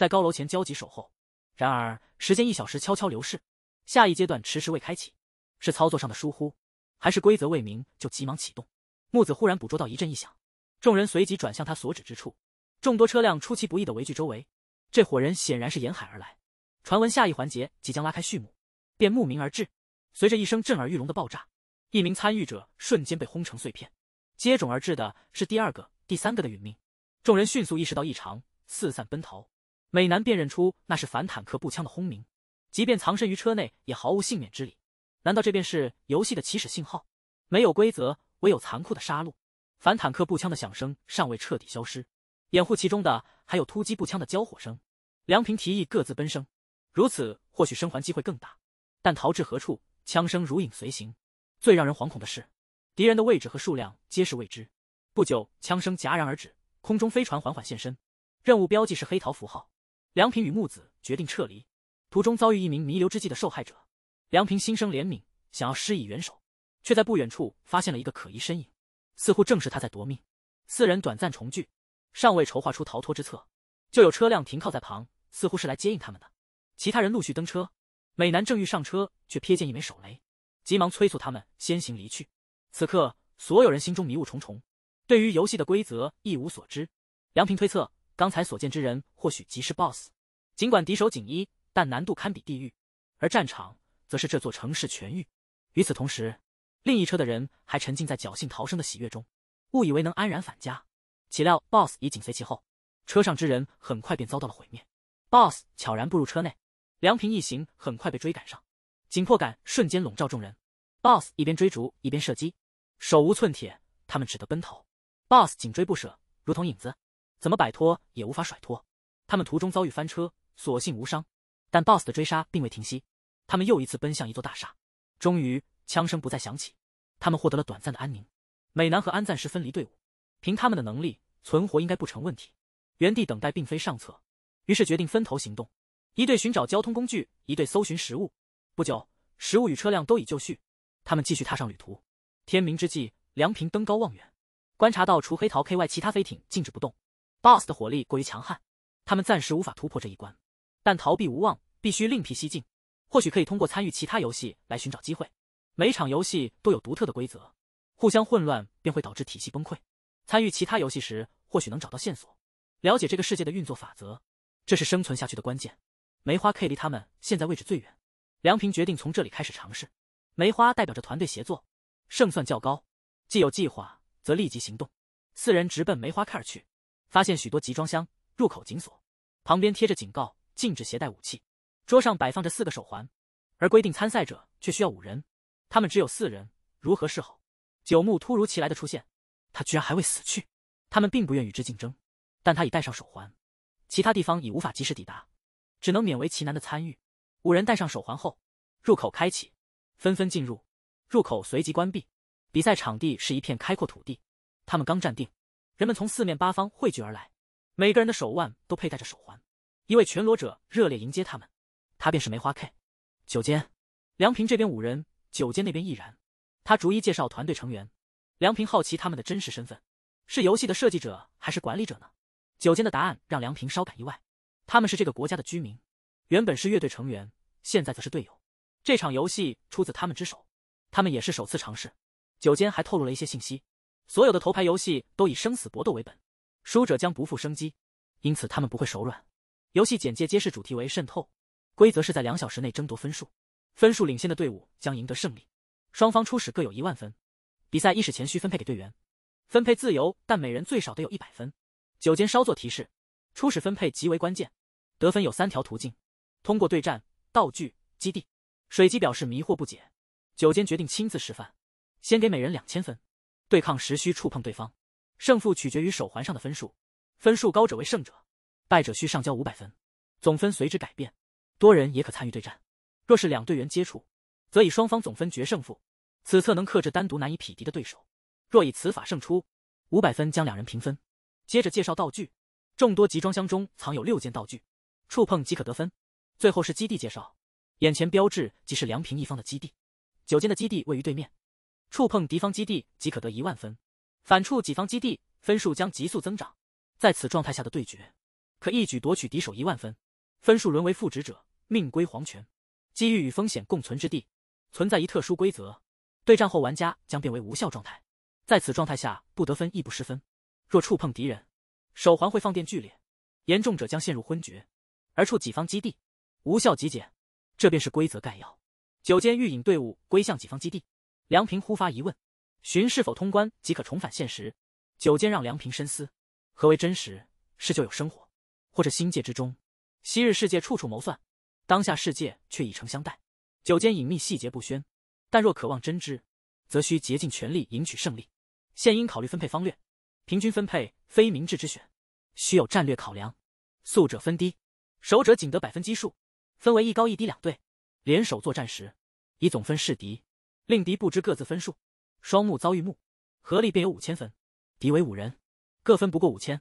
在高楼前焦急守候。然而时间1小时悄悄流逝，下一阶段迟迟未开启，是操作上的疏忽，还是规则未明就急忙启动？木子忽然捕捉到一阵异响，众人随即转向他所指之处，众多车辆出其不意地围聚周围。这伙人显然是沿海而来，传闻下一环节即将拉开序幕，便慕名而至。随着一声震耳欲聋的爆炸，一名参与者瞬间被轰成碎片，接踵而至的是第2个、第3个的殒命。众人迅速意识到异常，四散奔逃。美男辨认出那是反坦克步枪的轰鸣，即便藏身于车内也毫无幸免之理。难道这便是游戏的起始信号？没有规则，唯有残酷的杀戮。反坦克步枪的响声尚未彻底消失，掩护其中的还有突击步枪的交火声。梁平提议各自奔生，如此或许生还机会更大，但逃至何处，枪声如影随形。最让人惶恐的是，敌人的位置和数量皆是未知。不久，枪声戛然而止，空中飞船缓缓现身，任务标记是黑桃符号。梁平与木子决定撤离，途中遭遇一名弥留之际的受害者。梁平心生怜悯，想要施以援手，却在不远处发现了一个可疑身影，似乎正是他在夺命。4人短暂重聚，尚未筹划出逃脱之策，就有车辆停靠在旁，似乎是来接应他们的。其他人陆续登车，美男正欲上车，却瞥见一枚手雷，急忙催促他们先行离去。此刻所有人心中迷雾重重，对于游戏的规则一无所知。梁平推测，刚才所见之人或许即是 BOSS， 尽管敌手仅一，但难度堪比地狱，而战场则是这座城市全域。与此同时，另一车的人还沉浸在侥幸逃生的喜悦中，误以为能安然返家，岂料 BOSS 已紧随其后，车上之人很快便遭到了毁灭。BOSS 悄然步入车内，梁平一行很快被追赶上，紧迫感瞬间笼罩众人。BOSS 一边追逐一边射击，手无寸铁，他们只得奔逃。BOSS 紧追不舍，如同影子，怎么摆脱也无法甩脱。他们途中遭遇翻车，所幸无伤，但 BOSS 的追杀并未停息，他们又一次奔向一座大厦。终于枪声不再响起，他们获得了短暂的安宁。美男和安暂时分离队伍，凭他们的能力存活应该不成问题，原地等待并非上策，于是决定分头行动，一队寻找交通工具，一队搜寻食物。不久，食物与车辆都已就绪，他们继续踏上旅途。天明之际，梁平登高望远，观察到除黑桃 K 外，其他飞艇静止不动。BOSS 的火力过于强悍，他们暂时无法突破这一关，但逃避无望，必须另辟蹊径。或许可以通过参与其他游戏来寻找机会。每场游戏都有独特的规则，互相混乱便会导致体系崩溃。参与其他游戏时，或许能找到线索，了解这个世界的运作法则，这是生存下去的关键。梅花 K 离他们现在位置最远，梁平决定从这里开始尝试。梅花代表着团队协作，胜算较高，既有计划则立即行动。4人直奔梅花 K 而去，发现许多集装箱，入口紧锁，旁边贴着警告，禁止携带武器。桌上摆放着4个手环，而规定参赛者却需要5人，他们只有4人，如何是好？九木突如其来的出现，他居然还未死去。他们并不愿与之竞争，但他已戴上手环，其他地方已无法及时抵达，只能勉为其难的参与。5人戴上手环后，入口开启，纷纷进入，入口随即关闭。比赛场地是一片开阔土地，他们刚站定，人们从4面8方汇聚而来，每个人的手腕都佩戴着手环。一位全裸者热烈迎接他们，他便是梅花 K。 九间，梁平这边5人，九间那边亦然。他逐一介绍团队成员，梁平好奇他们的真实身份，是游戏的设计者还是管理者呢？九间的答案让梁平稍感意外，他们是这个国家的居民，原本是乐队成员，现在则是队友。这场游戏出自他们之手，他们也是首次尝试。九间还透露了一些信息，所有的头牌游戏都以生死搏斗为本，输者将不负生机，因此他们不会手软。游戏简介揭示主题为渗透，规则是在2小时内争夺分数，分数领先的队伍将赢得胜利。双方初始各有1万分，比赛伊始前需分配给队员，分配自由，但每人最少得有100分。九间稍作提示，初始分配极为关键，得分有3条途径，通过对战、道具、基地。水姬表示迷惑不解，九间决定亲自示范，先给每人2000分，对抗时需触碰对方，胜负取决于手环上的分数，分数高者为胜者，败者需上交500分，总分随之改变。多人也可参与对战，若是2队员接触，则以双方总分决胜负，此策能克制单独难以匹敌的对手。若以此法胜出，500分将2人平分。接着介绍道具，众多集装箱中藏有6件道具，触碰即可得分。最后是基地介绍，眼前标志即是梁平一方的基地，九间的基地位于对面，触碰敌方基地即可得1万分，反触己方基地分数将急速增长。在此状态下的对决，可一举夺取敌手1万分，分数沦为负值者，命归黄泉。机遇与风险共存之地，存在一特殊规则：对战后玩家将变为无效状态，在此状态下不得分亦不失分。若触碰敌人，手环会放电剧烈，严重者将陷入昏厥，而触己方基地，无效即减。这便是规则概要。久间欲引队伍归向己方基地，梁平忽发疑问，寻是否通关即可重返现实。久间让梁平深思，何为真实？是就有生活，或者星界之中，昔日世界处处谋算，当下世界却以诚相待。久间隐秘细节不宣，但若渴望真知，则需竭尽全力赢取胜利。现应考虑分配方略，平均分配非明智之选，需有战略考量。速者分低，守者仅得100分基数，分为一高一低2队，联手作战时，以总分试敌，令敌不知各自分数。双目遭遇目，合力便有5000分，敌为5人，各分不过5000。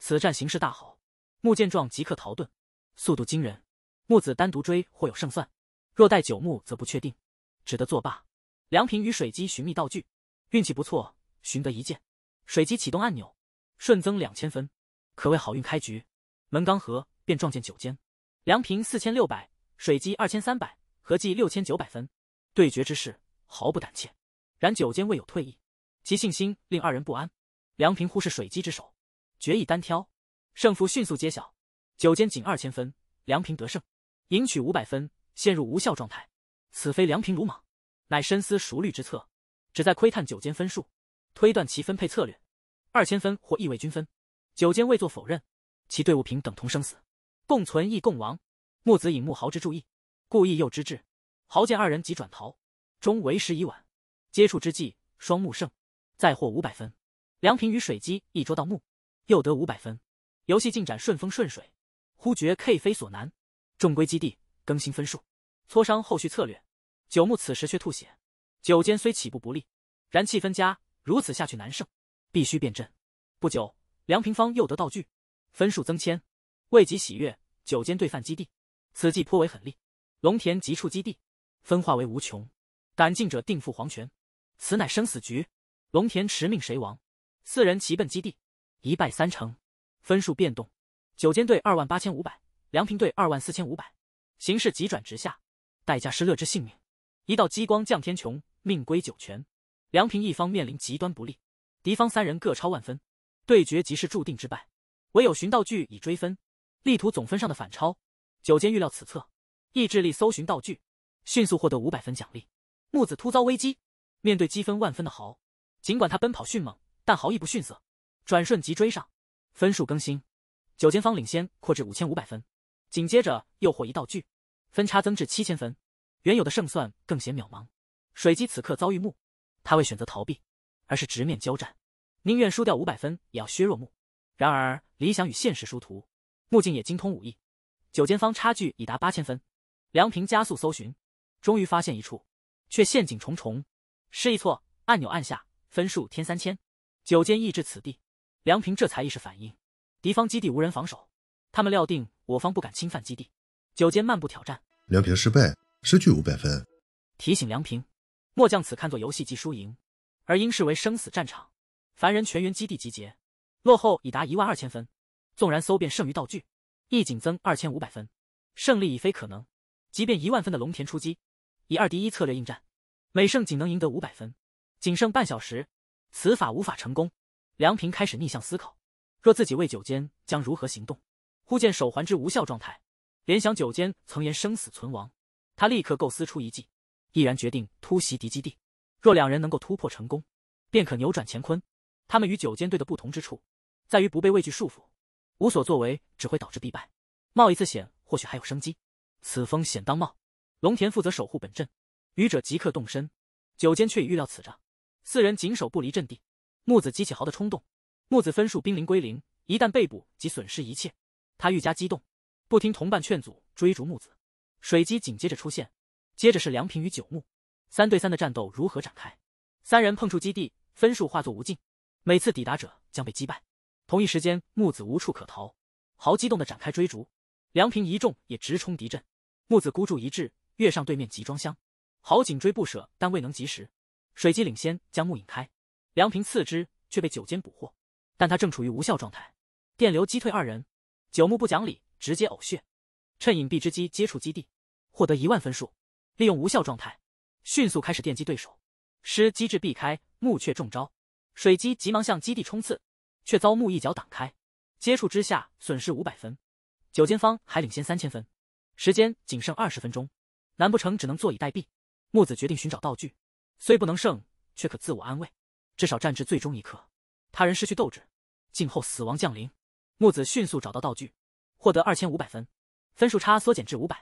此战形势大好，目见状即刻逃遁，速度惊人。木子单独追或有胜算，若带9目则不确定，只得作罢。梁平与水机寻觅道具，运气不错，寻得一件。水机启动按钮，瞬增2000分，可谓好运开局。门刚合，便撞见久间。梁平4600，水机2300，合计6900分。对决之势毫不胆怯，然久间未有退意，其信心令二人不安。梁平忽视水机之手，决意单挑，胜负迅速揭晓。久间仅2000分，梁平得胜，赢取500分，陷入无效状态。此非梁平鲁莽，乃深思熟虑之策，旨在窥探久间分数，推断其分配策略。2000分或意味均分，久间未作否认，其队伍平等同生死，共存亦共亡。木子引木豪之注意，故意诱之至，豪见二人即转逃，终为时已晚。接触之际，双木胜，再获500分。梁平与水机一捉到木，又得500分。游戏进展顺风顺水，忽觉 K 非所难，重归基地，更新分数，磋商后续策略。久木此时却吐血，久间虽起步不利，然气氛佳，如此下去难胜，必须变阵。不久，梁平方又得道具，分数增千，未及喜悦，久间对犯基地，此计颇为狠厉。龙田急触基地，分化为无穷，敢进者定赴黄泉，此乃生死局。龙田持命谁亡，4人齐奔基地，一败3成，分数变动。久间队28500，梁平队24500，形势急转直下，代价是乐之性命。一道激光降天穹，命归九泉。梁平一方面临极端不利，敌方3人各超10000分，对决即是注定之败。唯有寻道具以追分，力图总分上的反超。久间预料此策，意志力搜寻道具，迅速获得500分奖励。木子突遭危机，面对积分10000分的豪，尽管他奔跑迅猛，但豪亦不逊色，转瞬即追上，分数更新，久间方领先扩至5500分，紧接着又获一道具，分差增至7000分，原有的胜算更显渺茫。水机此刻遭遇木，他未选择逃避，而是直面交战，宁愿输掉500分也要削弱木。然而理想与现实殊途，木竟也精通武艺，久间方差距已达8000分。梁平加速搜寻，终于发现一处，却陷阱重重，示意错，按钮按下，分数添3000。久间亦至此地，梁平这才意识反应，敌方基地无人防守，他们料定我方不敢侵犯基地。久间漫步挑战，梁平失败，失去500分。提醒梁平，莫将此看作游戏即输赢，而应视为生死战场。凡人全员基地集结，落后已达12000分，纵然搜遍剩余道具，亦仅增2500分，胜利已非可能。即便10000分的龙田出击，以2敌1策略应战，每胜仅能赢得500分，仅剩半小时，此法无法成功。梁平开始逆向思考，若自己为久间将如何行动？忽见手环之无效状态，联想久间曾言生死存亡，他立刻构思出一计，毅然决定突袭敌基地。若2人能够突破成功，便可扭转乾坤。他们与久间队的不同之处，在于不被畏惧束缚，无所作为只会导致必败，冒一次险或许还有生机，此风险当冒。龙田负责守护本阵，愚者即刻动身，久间却已预料此诈，4人紧守不离阵地。木子激起豪的冲动，木子分数濒临归零，一旦被捕即损失一切，他愈加激动，不听同伴劝阻，追逐木子。水机紧接着出现，接着是梁平与久木，3对3的战斗如何展开？3人碰触基地，分数化作无尽，每次抵达者将被击败。同一时间，木子无处可逃，豪激动地展开追逐，梁平一众也直冲敌阵。木子孤注一掷，跃上对面集装箱，豪紧追不舍，但未能及时。水机领先，将木引开，梁平次之，却被久间捕获，但他正处于无效状态，电流击退2人。九牧不讲理，直接呕血，趁隐蔽之机接触基地，获得10000分数。利用无效状态，迅速开始电击对手。施机智避开，木却中招，水姬急忙向基地冲刺，却遭木一脚挡开。接触之下损失500分，九间方还领先3000分。时间仅剩20分钟，难不成只能坐以待毙？木子决定寻找道具，虽不能胜，却可自我安慰，至少战至最终一刻。他人失去斗志，静候死亡降临。木子迅速找到道具，获得2500分，分数差缩减至500，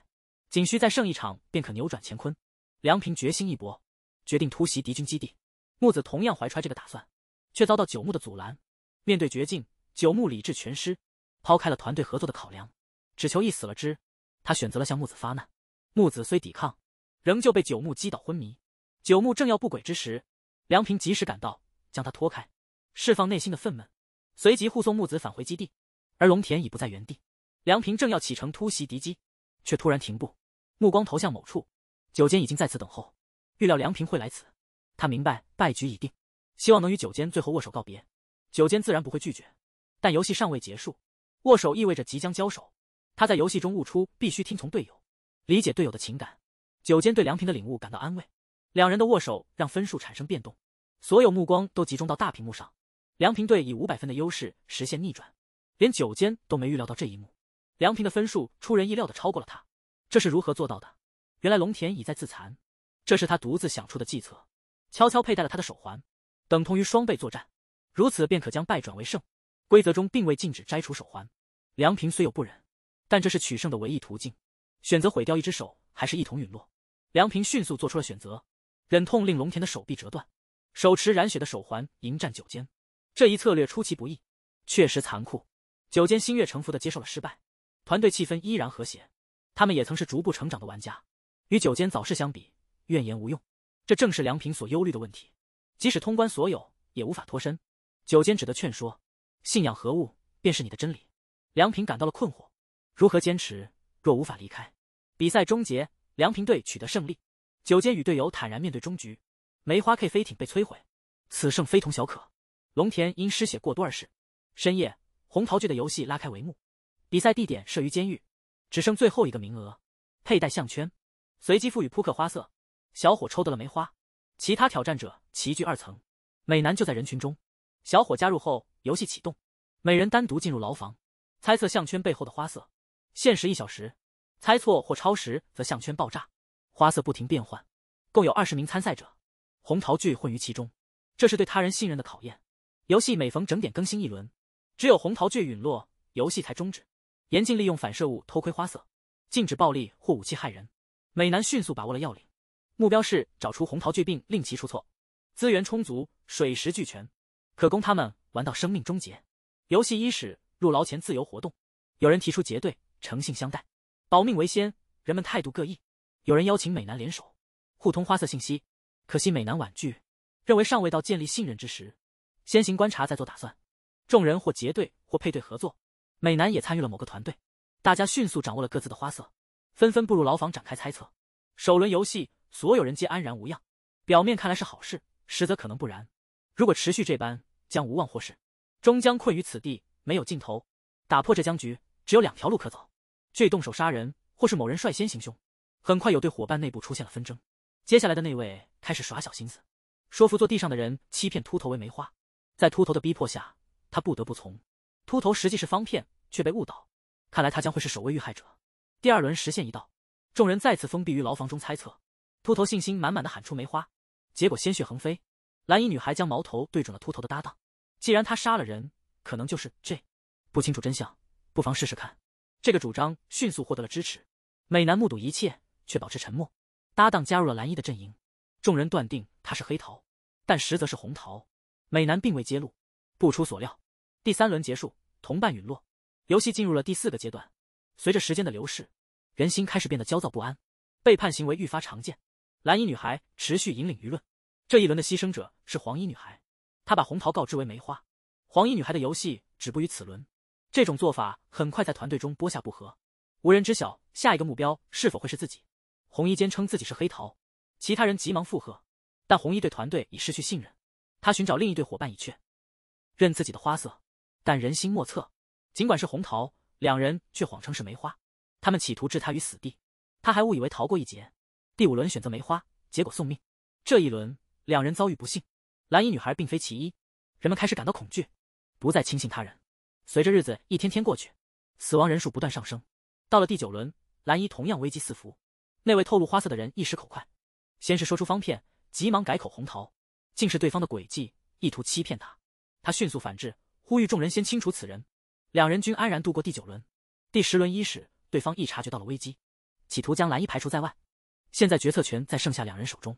仅需再胜一场便可扭转乾坤。梁平决心一搏，决定突袭敌军基地。木子同样怀揣这个打算，却遭到九牧的阻拦。面对绝境，九牧理智全失，抛开了团队合作的考量，只求一死了之。他选择了向木子发难。木子虽抵抗，仍旧被九牧击倒昏迷。九牧正要不轨之时，梁平及时赶到，将他拖开，释放内心的愤懑，随即护送木子返回基地。而龙田已不在原地。梁平正要启程突袭敌机，却突然停步，目光投向某处。九间已经在此等候，预料梁平会来此，他明白败局已定，希望能与九间最后握手告别。九间自然不会拒绝，但游戏尚未结束，握手意味着即将交手。他在游戏中悟出必须听从队友，理解队友的情感。九间对梁平的领悟感到安慰，两人的握手让分数产生变动，所有目光都集中到大屏幕上。梁平队以500分的优势实现逆转，连九间都没预料到这一幕。梁平的分数出人意料的超过了他，这是如何做到的？原来龙田已在自残，这是他独自想出的计策，悄悄佩戴了他的手环，等同于双倍作战，如此便可将败转为胜。规则中并未禁止摘除手环，梁平虽有不忍，但这是取胜的唯一途径，选择毁掉一只手，还是一同陨落。梁平迅速做出了选择，忍痛令龙田的手臂折断，手持染血的手环迎战九间。这一策略出其不意，确实残酷。九间心悦诚服地接受了失败，团队气氛依然和谐。他们也曾是逐步成长的玩家，与九间早逝相比，怨言无用。这正是梁平所忧虑的问题，即使通关所有，也无法脱身。九间只得劝说，信仰何物，便是你的真理。梁平感到了困惑，如何坚持，若无法离开？比赛终结，梁平队取得胜利。九间与队友坦然面对终局，梅花 K 飞艇被摧毁，此胜非同小可。龙田因失血过多而逝。深夜，红桃剧的游戏拉开帷幕，比赛地点设于监狱，只剩最后一个名额。佩戴项圈，随机赋予扑克花色。小伙抽得了梅花，其他挑战者齐聚2层。美男就在人群中。小伙加入后，游戏启动，每人单独进入牢房，猜测项圈背后的花色。限时1小时，猜错或超时则项圈爆炸，花色不停变换。共有20名参赛者，红桃剧混于其中，这是对他人信任的考验。游戏每逢整点更新一轮，只有红桃剧陨落，游戏才终止。严禁利用反射物偷窥花色，禁止暴力或武器害人。美男迅速把握了要领，目标是找出红桃剧并令其出错。资源充足，水石俱全，可供他们玩到生命终结。游戏伊始，入牢前自由活动。有人提出结对，诚信相待，保命为先，人们态度各异。有人邀请美男联手，互通花色信息，可惜美男婉拒，认为尚未到建立信任之时，先行观察再做打算。众人或结对或配对合作，美男也参与了某个团队，大家迅速掌握了各自的花色，纷纷步入牢房展开猜测。首轮游戏，所有人皆安然无恙，表面看来是好事，实则可能不然。如果持续这般，将无望获胜，终将困于此地，没有尽头。打破这僵局，只有2条路可走：决动手杀人，或是某人率先行凶。很快有对伙伴内部出现了纷争，接下来的那位开始耍小心思，说服坐地上的人欺骗秃头为梅花。在秃头的逼迫下，他不得不从。秃头实际是方骗，却被误导，看来他将会是首位遇害者。第2轮时限一到，众人再次封闭于牢房中猜测。秃头信心满满的喊出梅花，结果鲜血横飞。蓝衣女孩将矛头对准了秃头的搭档，既然他杀了人，可能就是 J。 不清楚真相，不妨试试看。这个主张迅速获得了支持。美男目睹一切，却保持沉默。搭档加入了蓝衣的阵营，众人断定他是黑桃，但实则是红桃。美男并未揭露。不出所料，第3轮结束，同伴陨落，游戏进入了第4个阶段。随着时间的流逝，人心开始变得焦躁不安，背叛行为愈发常见。蓝衣女孩持续引领舆论，这一轮的牺牲者是黄衣女孩，她把红桃告知为梅花。黄衣女孩的游戏止步于此轮，这种做法很快在团队中播下不和，无人知晓下一个目标是否会是自己。红衣坚称自己是黑桃，其他人急忙附和，但红衣对团队已失去信任，他寻找另一队伙伴以确认自己的花色。但人心莫测，尽管是红桃，两人却谎称是梅花，他们企图置他于死地，他还误以为逃过一劫。第5轮选择梅花，结果送命。这一轮，两人遭遇不幸。蓝衣女孩并非其一，人们开始感到恐惧，不再轻信他人。随着日子一天天过去，死亡人数不断上升。到了第9轮，蓝衣同样危机四伏。那位透露花色的人一时口快，先是说出方片，急忙改口红桃，竟是对方的诡计，意图欺骗他。他迅速反制，呼吁众人先清除此人。两人均安然度过第9轮。第10轮伊始，对方亦察觉到了危机，企图将蓝衣排除在外。现在决策权在剩下两人手中，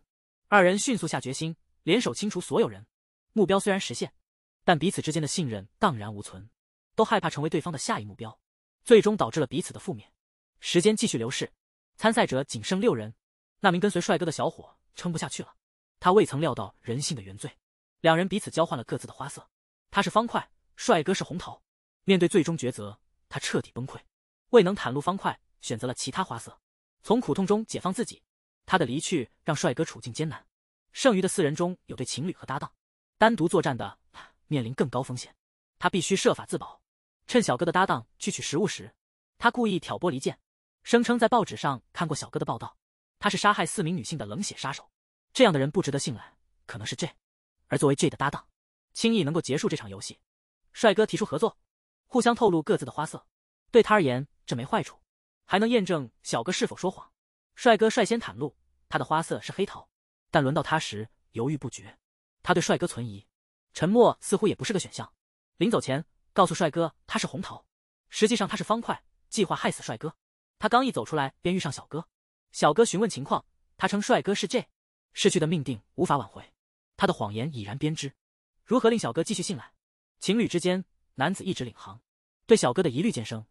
二人迅速下决心，联手清除所有人。目标虽然实现，但彼此之间的信任荡然无存，都害怕成为对方的下一目标，最终导致了彼此的覆灭。时间继续流逝，参赛者仅剩6人。那名跟随帅哥的小伙撑不下去了，他未曾料到人性的原罪。两人彼此交换了各自的花色，他是方块，帅哥是红桃。面对最终抉择，他彻底崩溃，未能袒露方块，选择了其他花色，从苦痛中解放自己。他的离去让帅哥处境艰难，剩余的4人中有对情侣和搭档，单独作战的面临更高风险，他必须设法自保。趁小哥的搭档去取食物时，他故意挑拨离间，声称在报纸上看过小哥的报道，他是杀害4名女性的冷血杀手，这样的人不值得信赖，可能是 J。 而作为 J 的搭档，轻易能够结束这场游戏。帅哥提出合作，互相透露各自的花色，对他而言这没坏处，还能验证小哥是否说谎。帅哥率先袒露他的花色是黑桃，但轮到他时犹豫不决。他对帅哥存疑，沉默似乎也不是个选项。临走前告诉帅哥他是红桃，实际上他是方块，计划害死帅哥。他刚一走出来便遇上小哥，小哥询问情况，他称帅哥是 J。 逝去的命定无法挽回，他的谎言已然编织，如何令小哥继续信赖？情侣之间，男子一直领航，对小哥的疑虑渐生。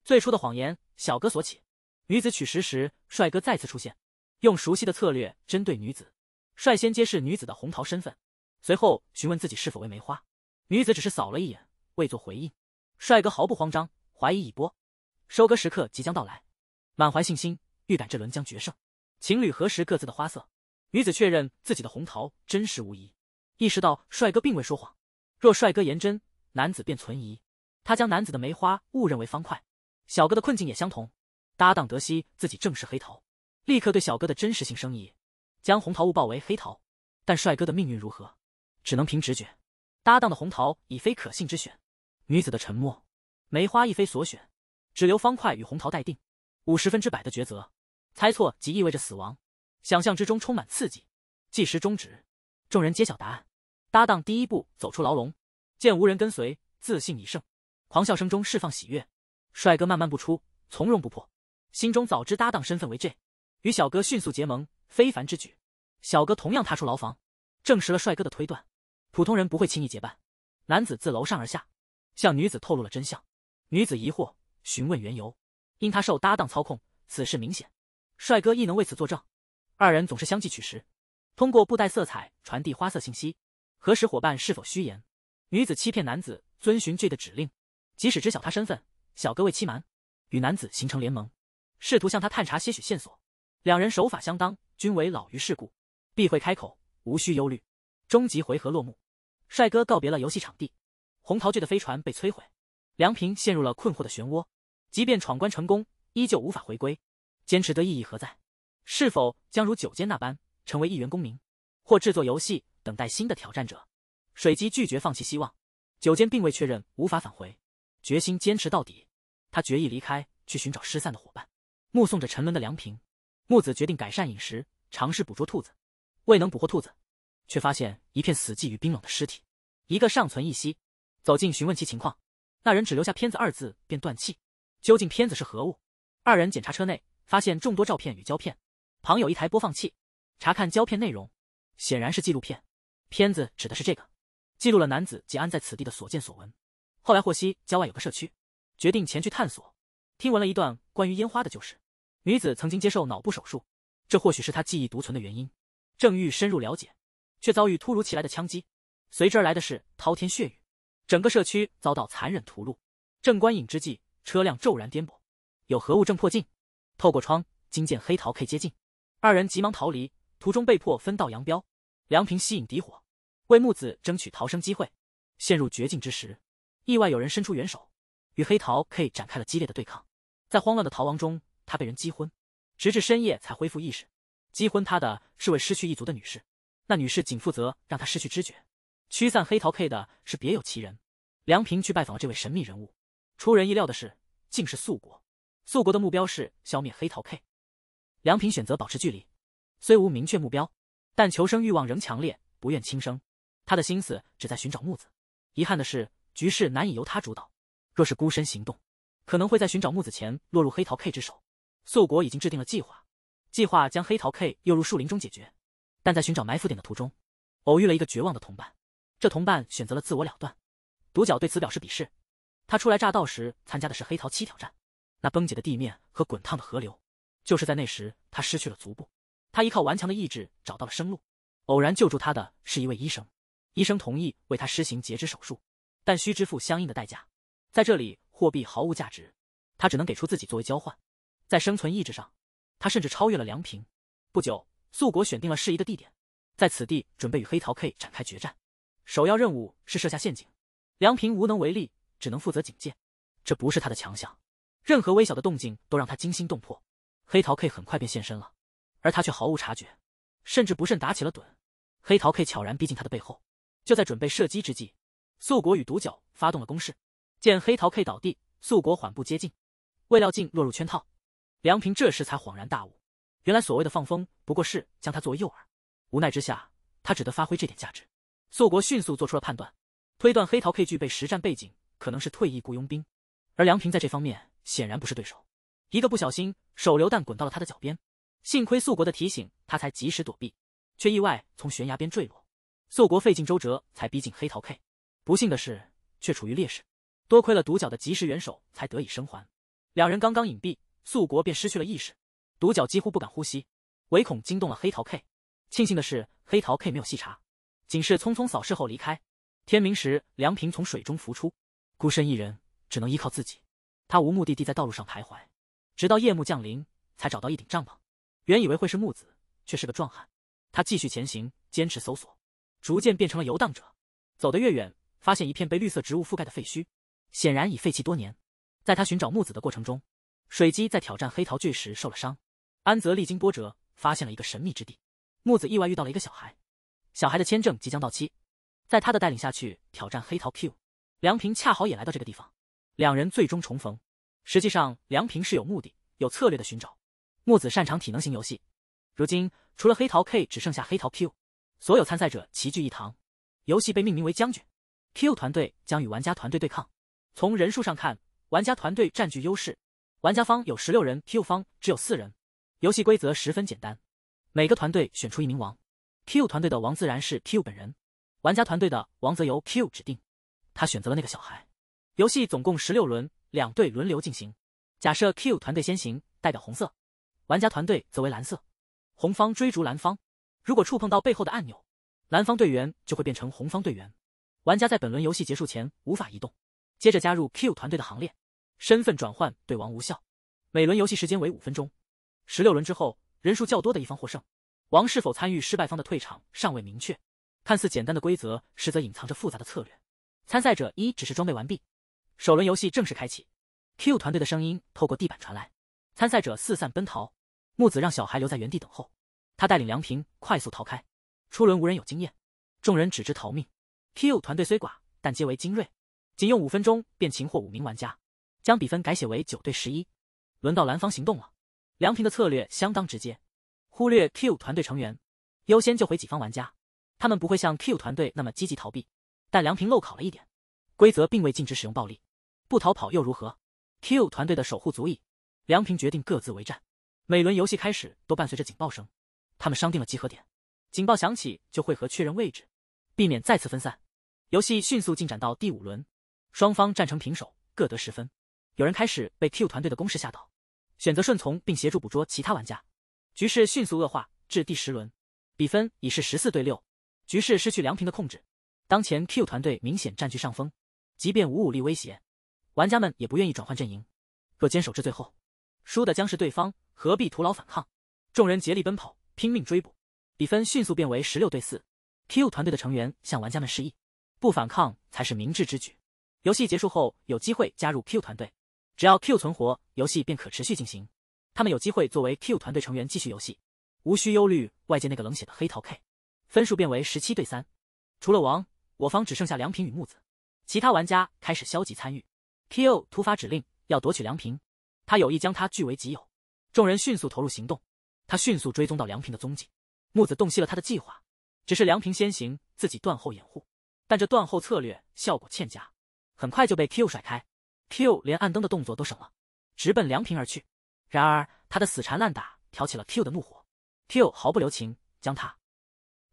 最初的谎言小哥所起，女子取食时帅哥再次出现，用熟悉的策略针对女子，率先揭示女子的红桃身份，随后询问自己是否为梅花。女子只是扫了一眼，未作回应。帅哥毫不慌张，怀疑已播，收割时刻即将到来，满怀信心，预感这轮将决胜。情侣核实各自的花色，女子确认自己的红桃真实无疑，意识到帅哥并未说谎。若帅哥言真，男子便存疑，他将男子的梅花误认为方块。小哥的困境也相同，搭档得悉自己正是黑桃，立刻对小哥的真实性生疑，将红桃误报为黑桃。但帅哥的命运如何，只能凭直觉。搭档的红桃已非可信之选，女子的沉默，梅花亦非所选，只留方块与红桃待定。50%的抉择，猜错即意味着死亡，想象之中充满刺激。计时终止，众人揭晓答案。搭档第一步走出牢笼，见无人跟随，自信已胜，狂笑声中释放喜悦。帅哥慢慢步出，从容不迫，心中早知搭档身份为 J， 与小哥迅速结盟，非凡之举。小哥同样踏出牢房，证实了帅哥的推断，普通人不会轻易结伴。男子自楼上而下，向女子透露了真相。女子疑惑，询问缘由，因他受搭档操控，此事明显。帅哥亦能为此作证。二人总是相继取食，通过布袋色彩传递花色信息，核实伙伴是否虚言。女子欺骗男子遵循 J 的指令，即使知晓他身份，小哥为欺瞒，与男子形成联盟，试图向他探查些许线索。两人手法相当，均为老于世故，必会开口，无需忧虑。终极回合落幕，帅哥告别了游戏场地，红桃队的飞船被摧毁，梁平陷入了困惑的漩涡，即便闯关成功，依旧无法回归。坚持的意义何在？是否将如九间那般成为一元公民，或制作游戏等待新的挑战者？水姬拒绝放弃希望，九间并未确认无法返回，决心坚持到底。他决意离开，去寻找失散的伙伴。目送着沉沦的梁平，木子决定改善饮食，尝试捕捉兔子。未能捕获兔子，却发现一片死寂与冰冷的尸体，一个尚存一息。走近询问其情况，那人只留下片子2字便断气。究竟片子是何物？二人检查车内，发现众多照片与胶片，旁有一台播放器。查看胶片内容，显然是纪录片。片子指的是这个，记录了男子及安在此地的所见所闻。后来获悉郊外有个社区，决定前去探索。听闻了一段关于烟花的旧事，女子曾经接受脑部手术，这或许是她记忆独存的原因。正欲深入了解，却遭遇突如其来的枪击，随之而来的是滔天血雨，整个社区遭到残忍屠戮。正观影之际，车辆骤然颠簸，有何物正迫近，透过窗惊见黑桃 K 接近，二人急忙逃离，途中被迫分道扬镳。梁平吸引敌火，为木子争取逃生机会。陷入绝境之时，意外有人伸出援手，与黑桃 K 展开了激烈的对抗。在慌乱的逃亡中，他被人击昏，直至深夜才恢复意识。击昏他的是位失去一族的女士，那女士仅负责让他失去知觉。驱散黑桃 K 的是别有其人。梁平去拜访了这位神秘人物，出人意料的是，竟是素国。素国的目标是消灭黑桃 K。梁平选择保持距离，虽无明确目标，但求生欲望仍强烈，不愿轻生。他的心思只在寻找木子。遗憾的是，局势难以由他主导。若是孤身行动，可能会在寻找木子前落入黑桃 K 之手。素国已经制定了计划将黑桃 K 诱入树林中解决。但在寻找埋伏点的途中，偶遇了一个绝望的同伴。这同伴选择了自我了断。独角对此表示鄙视。他初来乍到时参加的是黑桃7挑战，那崩解的地面和滚烫的河流，就是在那时他失去了足部。他依靠顽强的意志找到了生路。偶然救助他的是一位医生，医生同意为他施行截肢手术，但需支付相应的代价。在这里，货币毫无价值，他只能给出自己作为交换。在生存意志上，他甚至超越了梁平。不久，素国选定了适宜的地点，在此地准备与黑桃 K 展开决战。首要任务是设下陷阱，梁平无能为力，只能负责警戒。这不是他的强项，任何微小的动静都让他惊心动魄。黑桃 K 很快便现身了，而他却毫无察觉，甚至不慎打起了盹。黑桃 K 悄然逼近他的背后，就在准备射击之际，素国与独角发动了攻势。见黑桃 K 倒地，素国缓步接近，未料竟落入圈套。梁平这时才恍然大悟，原来所谓的放风不过是将他作为诱饵。无奈之下，他只得发挥这点价值。素国迅速做出了判断，推断黑桃 K 具备实战背景，可能是退役雇佣兵，而梁平在这方面显然不是对手。一个不小心，手榴弹滚到了他的脚边，幸亏素国的提醒，他才及时躲避，却意外从悬崖边坠落。素国费尽周折才逼近黑桃 K， 不幸的是却处于劣势，多亏了独角的及时援手才得以生还。两人刚刚隐蔽，素国便失去了意识，独角几乎不敢呼吸，唯恐惊动了黑桃 K。 庆幸的是，黑桃 K 没有细查，仅是匆匆扫视后离开。天明时，梁平从水中浮出，孤身一人，只能依靠自己。他无目的地在道路上徘徊，直到夜幕降临，才找到一顶帐篷。原以为会是木子，却是个壮汉。他继续前行，坚持搜索，逐渐变成了游荡者。走得越远，发现一片被绿色植物覆盖的废墟，显然已废弃多年。在他寻找木子的过程中，水姬在挑战黑桃巨时受了伤，安泽历经波折，发现了一个神秘之地。木子意外遇到了一个小孩，小孩的签证即将到期，在他的带领下去挑战黑桃 Q。 梁平恰好也来到这个地方，两人最终重逢。实际上，梁平是有目的、有策略的寻找。木子擅长体能型游戏，如今除了黑桃 K， 只剩下黑桃 Q， 所有参赛者齐聚一堂。游戏被命名为将军。Q 团队将与玩家团队对抗。从人数上看，玩家团队占据优势，玩家方有16人， Q 方只有4人。游戏规则十分简单，每个团队选出一名王， Q 团队的王自然是 Q 本人，玩家团队的王则由 Q 指定。他选择了那个小孩。游戏总共16轮，2队轮流进行。假设 Q 团队先行，代表红色，玩家团队则为蓝色。红方追逐蓝方，如果触碰到背后的按钮，蓝方队员就会变成红方队员。玩家在本轮游戏结束前无法移动，接着加入 Q 团队的行列，身份转换对王无效。每轮游戏时间为5分钟。16轮之后，人数较多的一方获胜。王是否参与失败方的退场尚未明确。看似简单的规则，实则隐藏着复杂的策略。参赛者一只是装备完毕。首轮游戏正式开启。 Q 团队的声音透过地板传来，参赛者四散奔逃。木子让小孩留在原地等候，他带领梁平快速逃开。初轮无人有经验，众人只知逃命。 Q 团队虽寡，但皆为精锐，仅用5分钟便擒获5名玩家，将比分改写为9对11。轮到蓝方行动了。梁平的策略相当直接，忽略 Q 团队成员，优先救回己方玩家。他们不会像 Q 团队那么积极逃避，但梁平漏考了一点，规则并未禁止使用暴力，不逃跑又如何？ Q 团队的守护足矣。梁平决定各自为战。每轮游戏开始都伴随着警报声，他们商定了集合点，警报响起就会合确认位置，避免再次分散。游戏迅速进展到第5轮，双方战成平手，各得10分。有人开始被 Q 团队的攻势吓倒，选择顺从并协助捕捉其他玩家。局势迅速恶化，至第10轮，比分已是14对6，局势失去梁平的控制。当前 Q 团队明显占据上风，即便无武力威胁，玩家们也不愿意转换阵营。若坚守至最后，输的将是对方，何必徒劳反抗？众人竭力奔跑，拼命追捕，比分迅速变为16对4。Q 团队的成员向玩家们示意，不反抗才是明智之举。游戏结束后有机会加入 Q 团队，只要 Q 存活，游戏便可持续进行。他们有机会作为 Q 团队成员继续游戏，无需忧虑外界那个冷血的黑桃 K。分数变为17对3，除了王，我方只剩下凉平与木子，其他玩家开始消极参与。Q 突发指令要夺取凉平，他有意将他据为己有，众人迅速投入行动。他迅速追踪到凉平的踪迹，木子洞悉了他的计划，只是凉平先行，自己断后掩护，但这断后策略效果欠佳，很快就被 Q 甩开。Q 连按灯的动作都省了，直奔凉平而去。然而他的死缠烂打挑起了 Q 的怒火， Q 毫不留情将他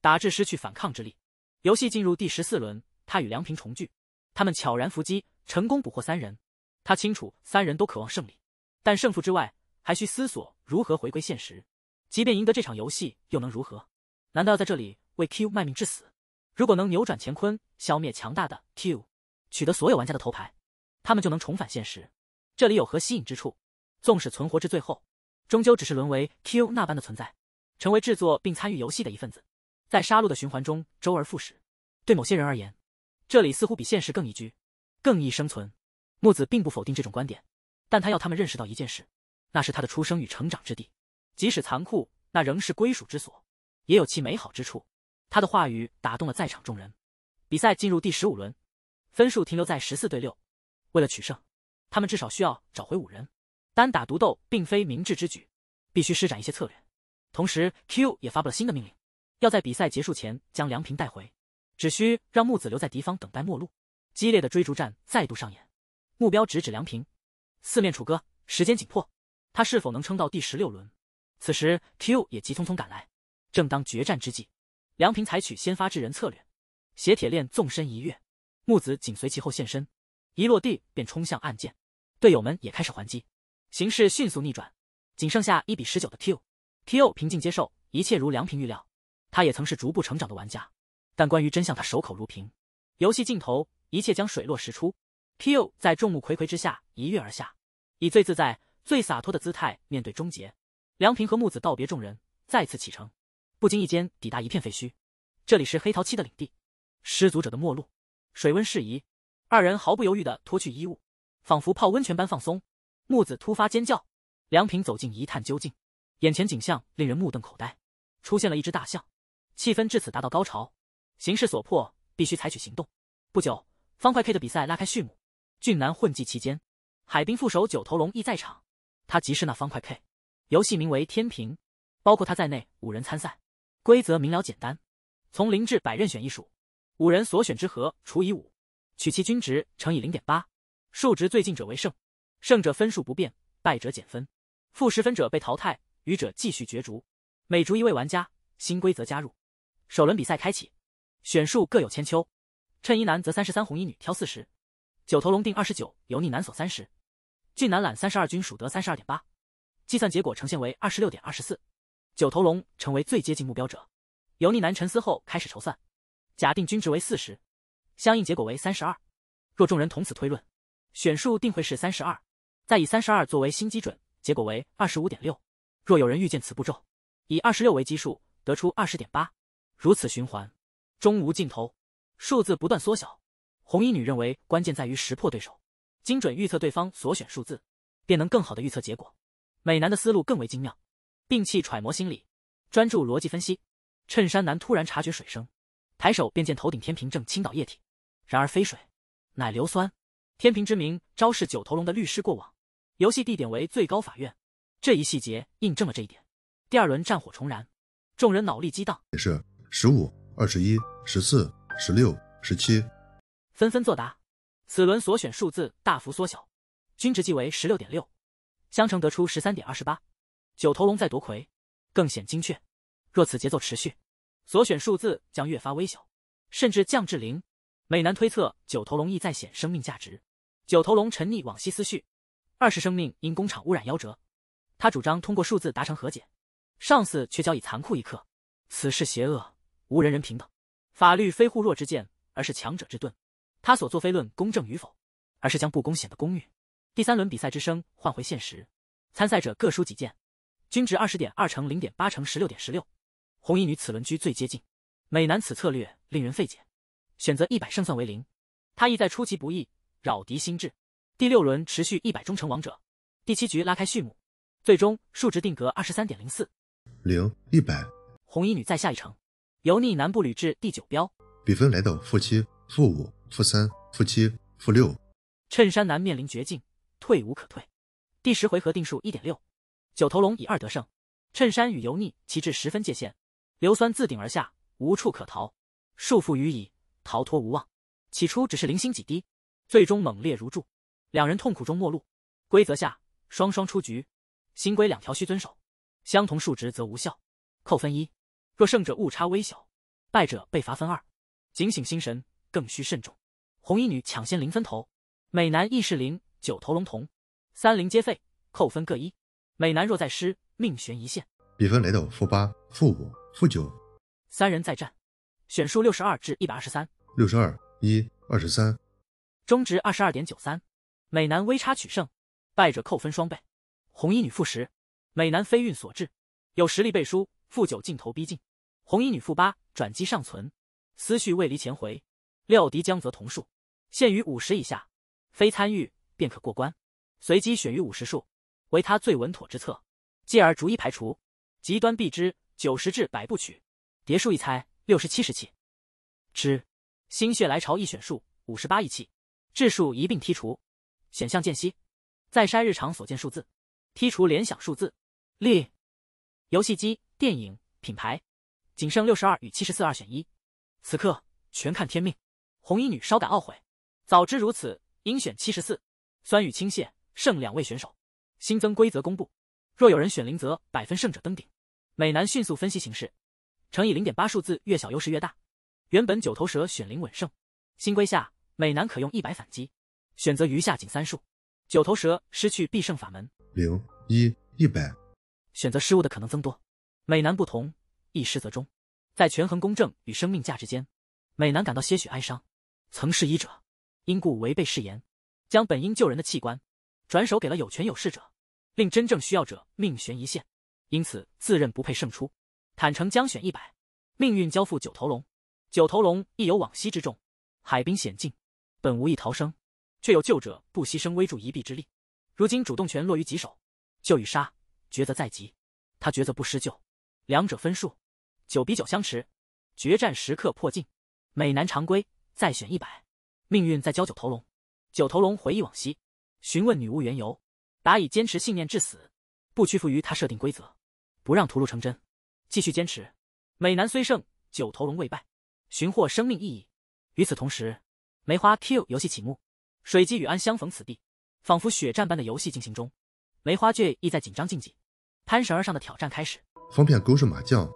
打至失去反抗之力。游戏进入第14轮，他与凉平重聚，他们悄然伏击，成功捕获3人。他清楚3人都渴望胜利，但胜负之外还需思索如何回归现实。即便赢得这场游戏又能如何？难道要在这里为 Q 卖命至死？如果能扭转乾坤，消灭强大的 Q， 取得所有玩家的头牌，他们就能重返现实。这里有何吸引之处？纵使存活至最后，终究只是沦为 Q 那般的存在，成为制作并参与游戏的一份子，在杀戮的循环中周而复始。对某些人而言，这里似乎比现实更宜居，更易生存。木子并不否定这种观点，但他要他们认识到一件事，那是他的出生与成长之地，即使残酷，那仍是归属之所，也有其美好之处。他的话语打动了在场众人。比赛进入第15轮，分数停留在14对6。为了取胜，他们至少需要找回5人。单打独斗并非明智之举，必须施展一些策略。同时 Q 也发布了新的命令，要在比赛结束前将凉平带回，只需让木子留在敌方等待末路。激烈的追逐战再度上演，目标直指凉平。四面楚歌，时间紧迫，他是否能撑到第16轮？此时 Q 也急匆匆赶来，正当决战之际，凉平采取先发制人策略，斜铁链纵身一跃，木子紧随其后现身，一落地便冲向暗箭，队友们也开始还击，形势迅速逆转，仅剩下1比19的 Q 平静接受，一切如凉平预料。他也曾是逐步成长的玩家，但关于真相他守口如瓶。游戏尽头，一切将水落石出。Q 在众目睽睽之下一跃而下，以最自在、最洒脱的姿态面对终结。凉平和木子道别众人，再次启程，不经意间抵达一片废墟。这里是黑桃七的领地，失足者的末路。水温适宜，二人毫不犹豫地脱去衣物，仿佛泡温泉般放松。木子突发尖叫，凉平走近一探究竟，眼前景象令人目瞪口呆，出现了一只大象。气氛至此达到高潮，形势所迫，必须采取行动。不久，方块 K 的比赛拉开序幕，俊男混迹期间，海滨副手九头龙亦在场，他即是那方块 K。游戏名为天平，包括他在内5人参赛，规则明了简单，从0至100任选一数，5人所选之和除以5，取其均值乘以 0.8， 数值最近者为胜，胜者分数不变，败者减分，负10分者被淘汰，余者继续角逐。每逐一位玩家，新规则加入。首轮比赛开启，选数各有千秋，衬衣男则33，红衣女挑40，九头龙定29，油腻男所30，俊男揽32，均属得32.8。计算结果呈现为 26.24， 九头龙成为最接近目标者。油腻男沉思后开始筹算，假定均值为40，相应结果为32。若众人同此推论，选数定会是32，再以32作为新基准，结果为 25.6。若有人预见此步骤，以26为基数，得出 20.8， 如此循环，终无尽头，数字不断缩小。红衣女认为关键在于识破对手，精准预测对方所选数字，便能更好的预测结果。美男的思路更为精妙，摒弃揣摩心理，专注逻辑分析。衬衫男突然察觉水声，抬手便见头顶天平正倾倒液体，然而非水，乃硫酸。天平之名昭示九头龙的律师过往，游戏地点为最高法院，这一细节印证了这一点。第二轮战火重燃，众人脑力激荡，也是15、21、14、16、17，纷纷作答。此轮所选数字大幅缩小，均值计为 16.6， 相乘得出 13.28。 九头龙在夺魁，更显精确。若此节奏持续，所选数字将越发微小，甚至降至0。美男推测九头龙亦再显生命价值。九头龙沉溺往昔思绪，20生命因工厂污染夭折，他主张通过数字达成和解，上司却交以残酷一刻。此事邪恶，无人人平等，法律非护弱之剑，而是强者之盾。他所作非论公正与否，而是将不公显得公允。第三轮比赛之声换回现实，参赛者各输几件，均值 20.2 乘 0.8 乘 16.16。红衣女此轮居最接近，美男此策略令人费解，选择100胜算为0。他意在出其不意，扰敌心智。第6轮持续100忠诚王者，第7局拉开序幕，最终数值定格 23.04 0-100，红衣女再下一城，油腻南部旅至第9标，比分来到-7、-5、-3、-7、-6。衬衫男面临绝境，退无可退。第10回合定数 1.6， 九头龙以2得胜，衬衫与油腻旗至10分界限，硫酸自顶而下，无处可逃，束缚于矣，逃脱无望。起初只是零星几滴，最终猛烈如注，两人痛苦中末路。规则下双双出局，新规2条需遵守，相同数值则无效，扣分1，若胜者误差微小，败者被罚分2。警醒心神，更需慎重。红衣女抢先0分头，美男亦是0，九头龙同，3-0皆废，扣分各1。美男若再失，命悬一线。比分来到-8、-5、-9。三人再战，选数62至123， 62、1、23，中值 22.93， 美男微差取胜，败者扣分双倍。红衣女负10，美男非运所致，有实力背书，负9镜头逼近。红衣女负8，转机尚存，思绪未离前回，料敌将则同数，限于50以下，非参与便可过关。随机选于50数，为他最稳妥之策，继而逐一排除。极端避之，90至100不取。叠数一猜，60-70起。之心血来潮一选数58一气，质数一并剔除。选项间隙再筛日常所见数字，剔除联想数字。例游戏机、电影、品牌，仅剩62与74，二选一。此刻全看天命。红衣女稍感懊悔，早知如此，应选74。酸雨倾泻，剩2位选手。新增规则公布，若有人选0则100分胜者登顶。美男迅速分析形势，乘以 0.8 数字越小优势越大。原本九头蛇选0稳胜，新规下美男可用100反击，选择余下仅3数。九头蛇失去必胜法门0、1、100，选择失误的可能增多。美男不同，一失则终。在权衡公正与生命价值间，美男感到些许哀伤。曾是医者，因故违背誓言，将本应救人的器官转手给了有权有势者，令真正需要者命悬一线，因此自认不配胜出，坦诚将选100，命运交付九头龙。九头龙亦有往昔之众，海滨险境，本无意逃生，却有救者不牺牲危助一臂之力。如今主动权落于己手，救与杀，抉择在即。他抉择不施救，两者分数9比9相持，决战时刻迫近。美男常规再选100，命运再交九头龙。九头龙回忆往昔，询问女巫缘由，答以坚持信念至死，不屈服于他设定规则，不让屠戮成真，继续坚持。美男虽胜，九头龙未败，寻获生命意义。与此同时，梅花 Q 游戏启幕，水姬与安相逢此地，仿佛血战般的游戏进行中。梅花 J 亦在紧张竞技，攀绳而上的挑战开始。方片勾式麻将，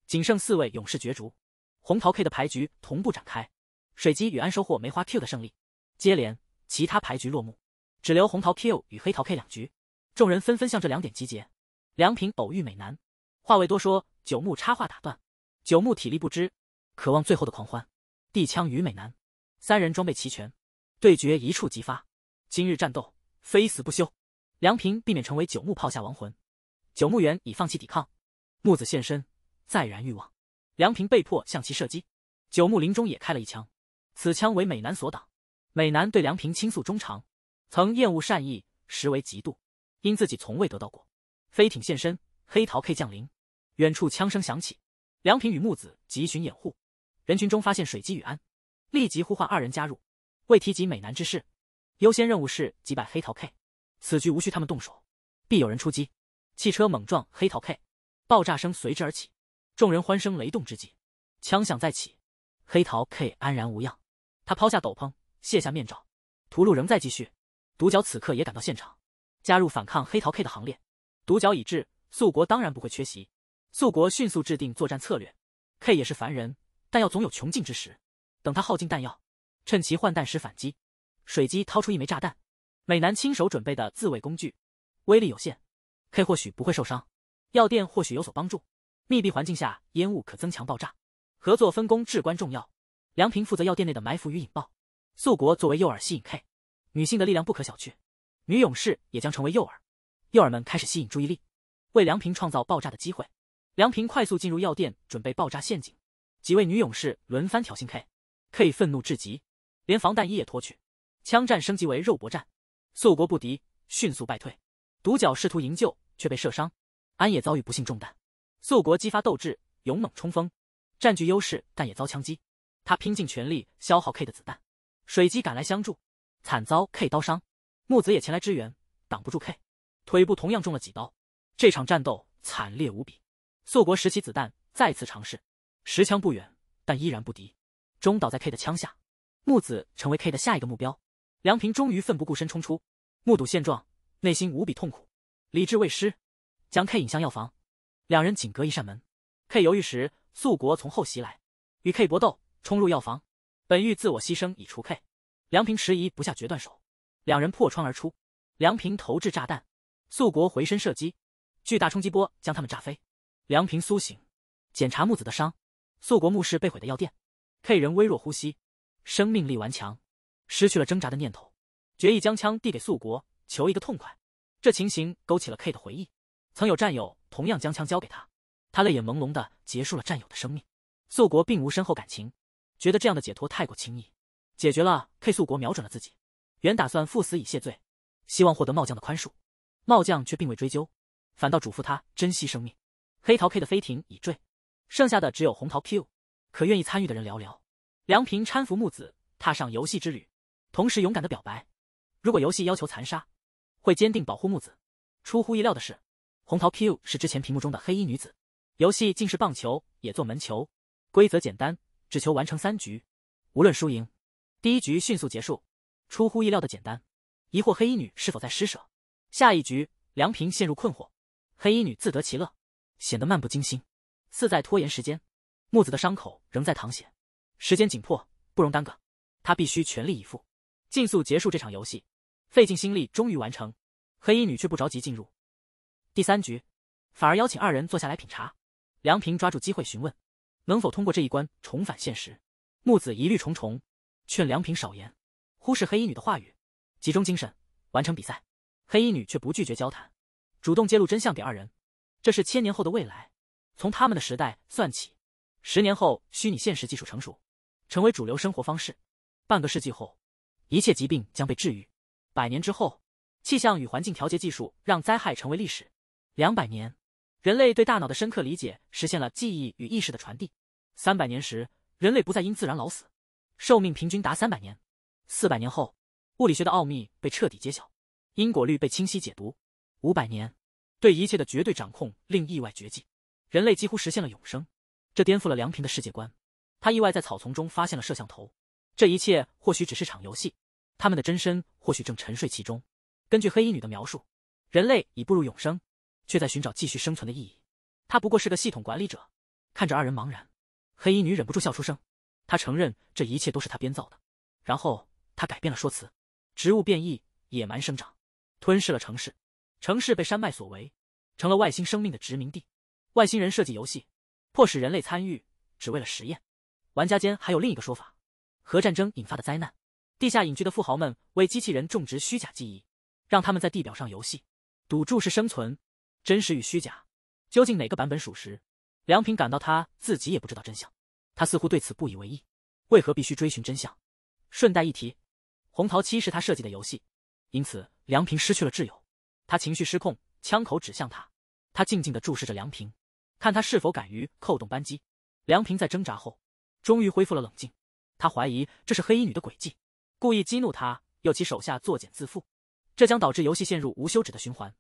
仅剩4位勇士角逐，红桃 K 的牌局同步展开。水姬与安收获梅花 Q 的胜利，接连其他牌局落幕，只留红桃 Q 与黑桃 K 2局。众人纷纷向这2点集结。梁平偶遇美男，话未多说，九牧插话打断。九牧体力不支，渴望最后的狂欢，递枪与美男。3人装备齐全，对决一触即发。今日战斗非死不休，梁平避免成为九牧炮下亡魂。九牧原已放弃抵抗，木子现身，再燃欲望。梁平被迫向其射击，九牧临终也开了一枪，此枪为美男所挡。美男对梁平倾诉衷肠，曾厌恶善意，实为嫉妒，因自己从未得到过。飞艇现身，黑桃 K 降临，远处枪声响起，梁平与木子急寻掩护，人群中发现水姬与安，立即呼唤2人加入。未提及美男之事，优先任务是击败黑桃 K， 此局无需他们动手，必有人出击。汽车猛撞黑桃 K， 爆炸声随之而起，众人欢声雷动之际，枪响再起，黑桃 K 安然无恙。他抛下斗篷，卸下面罩，屠戮仍在继续。独角此刻也赶到现场，加入反抗黑桃 K 的行列。独角已至，素国当然不会缺席。素国迅速制定作战策略。K 也是凡人，弹药总有穷尽之时，等他耗尽弹药，趁其换弹时反击。水姬掏出1枚炸弹，美男亲手准备的自卫工具，威力有限， K 或许不会受伤，药店或许有所帮助。密闭环境下烟雾可增强爆炸，合作分工至关重要。梁平负责药店内的埋伏与引爆，素国作为诱饵吸引 K。 女性的力量不可小觑，女勇士也将成为诱饵，诱饵们开始吸引注意力，为梁平创造爆炸的机会。梁平快速进入药店，准备爆炸陷阱。几位女勇士轮番挑衅 K， K 愤怒至极，连防弹衣也脱去。枪战升级为肉搏战，素国不敌，迅速败退。独角试图营救，却被射伤。安也遭遇不幸中弹。素国激发斗志，勇猛冲锋，占据优势，但也遭枪击。他拼尽全力消耗 K 的子弹，水击赶来相助，惨遭 K 刀伤。木子也前来支援，挡不住 K， 腿部同样中了几刀。这场战斗惨烈无比。素国拾起子弹，再次尝试，10枪不远，但依然不敌，终倒在 K 的枪下。木子成为 K 的下一个目标。梁平终于奋不顾身冲出，目睹现状，内心无比痛苦，理智未失，将 K 引向药房。两人仅隔一扇门。K 犹豫时，素国从后袭来，与 K 搏斗，冲入药房。本欲自我牺牲以除 K， 梁平迟疑不下决断手，两人破窗而出。梁平投掷炸弹，素国回身射击，巨大冲击波将他们炸飞。梁平苏醒，检查木子的伤，素国目视被毁的药店。K 人微弱呼吸，生命力顽强，失去了挣扎的念头，决意将枪递给素国，求一个痛快。这情形勾起了 K 的回忆，曾有战友同样将枪交给他，他泪眼朦胧地结束了战友的生命。素国并无深厚感情，觉得这样的解脱太过轻易。解决了 K， 素国瞄准了自己，原打算赴死以谢罪，希望获得帽将的宽恕。帽将却并未追究，反倒嘱咐他珍惜生命。黑桃 K 的飞艇已坠，剩下的只有红桃 Q， 可愿意参与的人寥寥。梁平搀扶木子踏上游戏之旅，同时勇敢地表白，如果游戏要求残杀，会坚定保护木子。出乎意料的是，红桃 Q 是之前屏幕中的黑衣女子。游戏竟是棒球，也做门球，规则简单，只求完成3局，无论输赢。第1局迅速结束，出乎意料的简单，疑惑黑衣女是否在施舍。下一局，梁平陷入困惑，黑衣女自得其乐，显得漫不经心，似在拖延时间。木子的伤口仍在淌血，时间紧迫，不容耽搁，他必须全力以赴，尽速结束这场游戏。费尽心力，终于完成。黑衣女却不着急进入第3局，反而邀请2人坐下来品茶。梁平抓住机会询问，能否通过这一关重返现实。木子疑虑重重，劝梁平少言，忽视黑衣女的话语，集中精神，完成比赛。黑衣女却不拒绝交谈，主动揭露真相给2人。这是1000年后的未来，从他们的时代算起，10年后虚拟现实技术成熟，成为主流生活方式。半个世纪后，一切疾病将被治愈。100年之后，气象与环境调节技术让灾害成为历史。200年，人类对大脑的深刻理解实现了记忆与意识的传递。300年时，人类不再因自然老死，寿命平均达300年。400年后，物理学的奥秘被彻底揭晓，因果律被清晰解读。500年，对一切的绝对掌控令意外绝迹，人类几乎实现了永生。这颠覆了梁平的世界观。他意外在草丛中发现了摄像头，这一切或许只是场游戏，他们的真身或许正沉睡其中。根据黑衣女的描述，人类已步入永生，却在寻找继续生存的意义。他不过是个系统管理者。看着2人茫然，黑衣女忍不住笑出声。她承认这一切都是他编造的，然后他改变了说辞。植物变异，野蛮生长，吞噬了城市，城市被山脉所围，成了外星生命的殖民地。外星人设计游戏，迫使人类参与，只为了实验。玩家间还有另一个说法，核战争引发的灾难，地下隐居的富豪们为机器人种植虚假记忆，让他们在地表上游戏，赌注是生存，真实与虚假，究竟哪个版本属实？梁平感到他自己也不知道真相，他似乎对此不以为意。为何必须追寻真相？顺带一提，红桃7是他设计的游戏，因此梁平失去了挚友。他情绪失控，枪口指向他。他静静地注视着梁平，看他是否敢于扣动扳机。梁平在挣扎后，终于恢复了冷静。他怀疑这是黑衣女的诡计，故意激怒他，诱其手下作茧自缚。这将导致游戏陷入无休止的循环，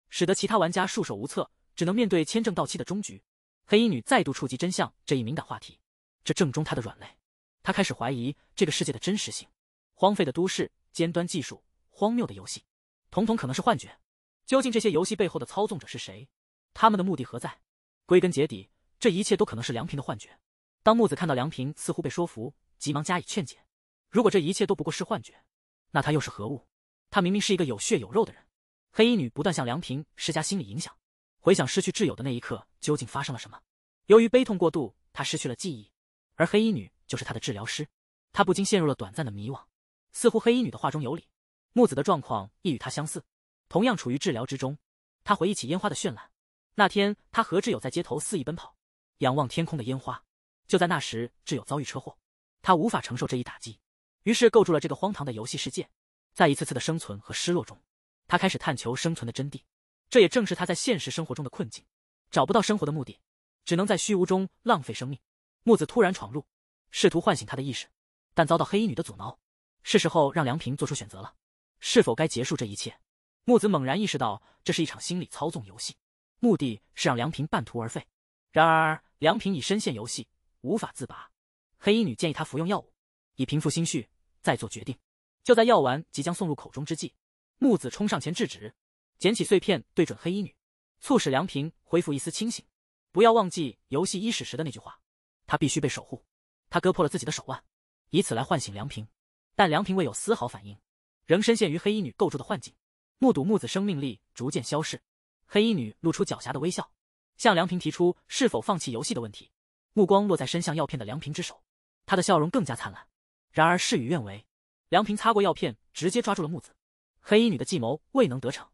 使得其他玩家束手无策，只能面对签证到期的终局。黑衣女再度触及真相这一敏感话题，这正中她的软肋。她开始怀疑这个世界的真实性。荒废的都市，尖端技术，荒谬的游戏，统统可能是幻觉。究竟这些游戏背后的操纵者是谁？他们的目的何在？归根结底，这一切都可能是梁平的幻觉。当木子看到梁平似乎被说服，急忙加以劝解。如果这一切都不过是幻觉，那他又是何物？他明明是一个有血有肉的人。黑衣女不断向梁平施加心理影响，回想失去挚友的那一刻究竟发生了什么。由于悲痛过度，他失去了记忆，而黑衣女就是他的治疗师。他不禁陷入了短暂的迷惘，似乎黑衣女的话中有理。木子的状况亦与他相似，同样处于治疗之中。他回忆起烟花的绚烂，那天他和挚友在街头肆意奔跑，仰望天空的烟花。就在那时，挚友遭遇车祸，他无法承受这一打击，于是构筑了这个荒唐的游戏世界。在一次次的生存和失落中，他开始探求生存的真谛。这也正是他在现实生活中的困境，找不到生活的目的，只能在虚无中浪费生命。木子突然闯入，试图唤醒他的意识，但遭到黑衣女的阻挠。是时候让梁平做出选择了，是否该结束这一切？木子猛然意识到，这是一场心理操纵游戏，目的是让梁平半途而废。然而梁平已深陷游戏，无法自拔。黑衣女建议他服用药物，以平复心绪，再做决定。就在药丸即将送入口中之际，木子冲上前制止，捡起碎片对准黑衣女，促使梁平恢复一丝清醒。不要忘记游戏伊始时的那句话，他必须被守护。他割破了自己的手腕，以此来唤醒梁平，但梁平未有丝毫反应，仍深陷于黑衣女构筑的幻境，目睹木子生命力逐渐消逝。黑衣女露出狡黠的微笑，向梁平提出是否放弃游戏的问题，目光落在伸向药片的梁平之手，他的笑容更加灿烂。然而事与愿违，梁平擦过药片，直接抓住了木子。黑衣女的计谋未能得逞，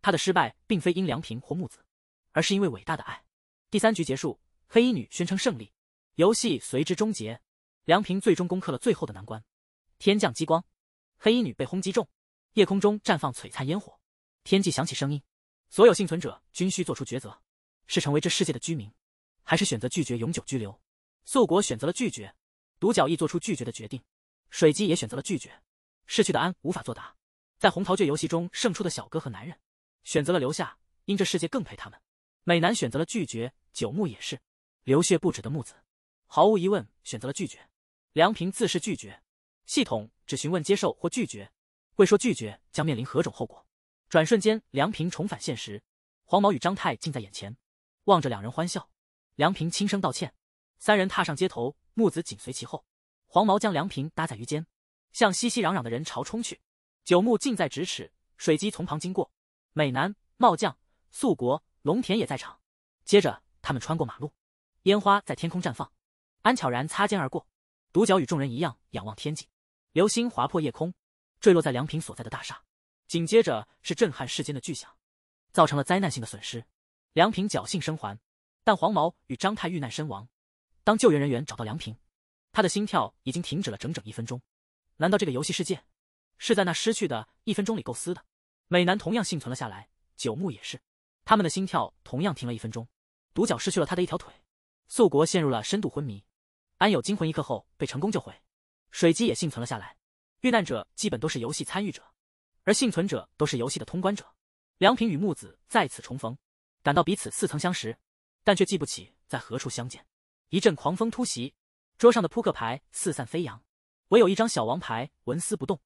她的失败并非因梁平或木子，而是因为伟大的爱。第3局结束，黑衣女宣称胜利，游戏随之终结。梁平最终攻克了最后的难关。天降激光，黑衣女被轰击中，夜空中绽放璀璨烟火，天际响起声音。所有幸存者均需做出抉择，是成为这世界的居民，还是选择拒绝永久居留。素国选择了拒绝，独角翼做出拒绝的决定，水姬也选择了拒绝。逝去的安无法作答，在红桃倔游戏中胜出的小哥和男人选择了留下，因这世界更配他们。美男选择了拒绝，九牧也是。流血不止的木子毫无疑问选择了拒绝，梁平自是拒绝。系统只询问接受或拒绝，未说拒绝将面临何种后果。转瞬间，梁平重返现实，黄毛与张太近在眼前，望着两人欢笑，梁平轻声道歉。3人踏上街头，木子紧随其后。黄毛将梁平搭在鱼肩，向熙熙攘攘的人潮冲去。九牧近在咫尺，水姬从旁经过，美男、茂将、素国、龙田也在场。接着他们穿过马路，烟花在天空绽放，安悄然擦肩而过，独角与众人一样仰望天际。流星划破夜空，坠落在梁平所在的大厦，紧接着是震撼世间的巨响，造成了灾难性的损失。梁平侥幸生还，但黄毛与张太遇难身亡。当救援人员找到梁平，他的心跳已经停止了整整1分钟。难道这个游戏世界是在那失去的1分钟里构思的？美男同样幸存了下来，九牧也是，他们的心跳同样停了1分钟。独角失去了他的一条腿，素国陷入了深度昏迷，安有惊魂一刻后被成功救回，水姬也幸存了下来。遇难者基本都是游戏参与者，而幸存者都是游戏的通关者。梁平与木子再次重逢，感到彼此似曾相识，但却记不起在何处相见。一阵狂风突袭，桌上的扑克牌四散飞扬，唯有一张小王牌纹丝不动。